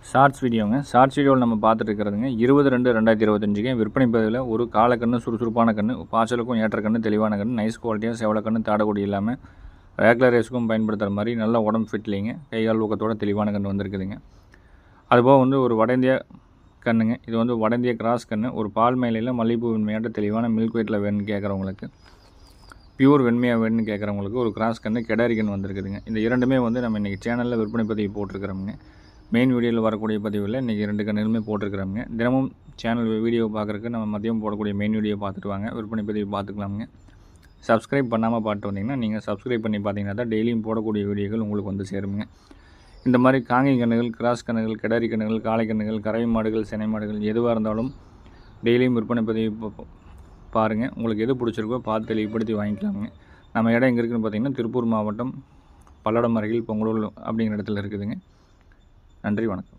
Shorts வீடியோங்க. Shorts வீடியோவில் நம்ம பார்த்துட்டு இருக்கிறதுங்க 20/2/2025 விற்பனை பதிவில் ஒரு காலக்கண்ணு, சுறுசுறுப்பான கண்ணு, பாய்ச்சலுக்கும் ஏற்ற கண்ணு, தெளிவான கண்ணு, நைஸ் குவாலிட்டியாக செவலக்கண்ணு, தாடக்கூடிய இல்லாமல் ரேகுலர் ரேஸுக்கும் பயன்படுத்துகிற மாதிரி நல்ல உடம்பு ஃபிட்லிங்க, கைகால் ஊக்கத்தோட தெளிவான கண்ணு வந்திருக்குதுங்க. அதுபோக ஒரு வட இந்தியா கண்ணுங்க. இது வட இந்திய கிராஸ் கண்ணு. ஒரு பால் மேலையில் மல்லிகைப்பூ வெண்மையாட்ட தெளிவான மில்க் வெயிட்டில் வேணும்னு கேட்குறவங்களுக்கு, பியூர் வெண்மையாக வேணும்னு கேட்குறவங்களுக்கு ஒரு கிராஸ் கண்ணு, கெடாரி கண்ணு வந்திருக்குதுங்க. இந்த இரண்டுமே நம்ம இன்றைக்கி சேனலில் விற்பனை பதிவு போட்டிருக்கிறோமுங்க. மெயின் வீடியோவில் வரக்கூடிய பதிவில் இன்றைக்கி 2 கண்ணுகளுமே போட்டிருக்கிறோமுங்க. தினமும் சேனல் வீடியோ பார்க்குறதுக்கு நம்ம மதியம் போடக்கூடிய மெயின் வீடியோ பார்த்துட்டு வாங்க, விற்பனை பதிவு பார்த்துக்கலாமுங்க. சப்ஸ்கிரைப் பண்ணாமல் பார்த்துட்டு வந்தீங்கன்னா நீங்கள் சப்ஸ்கிரைப் பண்ணி பார்த்தீங்கன்னா தான் டெய்லியும் போடக்கூடிய வீடியோக்கள் உங்களுக்கு சேருங்க. இந்த மாதிரி காங்கை கண்ணுகள், கிராஸ் கண்ணுகள், கெடாரி கண்ணுகள், காளை கண்ணுகள், கறவை மாடுகள், சினை மாடுகள் எதுவாக இருந்தாலும் டெய்லியும் விற்பனை பதிவு பாருங்கள். உங்களுக்கு எது பிடிச்சிருக்கோ பார்த்து தெளிவுபடுத்தி வாங்கிக்கலாமுங்க. நம்ம இடம் எங்கே இருக்குதுன்னு பார்த்தீங்கன்னா திருப்பூர் மாவட்டம் பல்லடம் அருகில் பொங்கலூர் அப்படிங்கிற இடத்துல இருக்குதுங்க. நன்றி, வணக்கம்.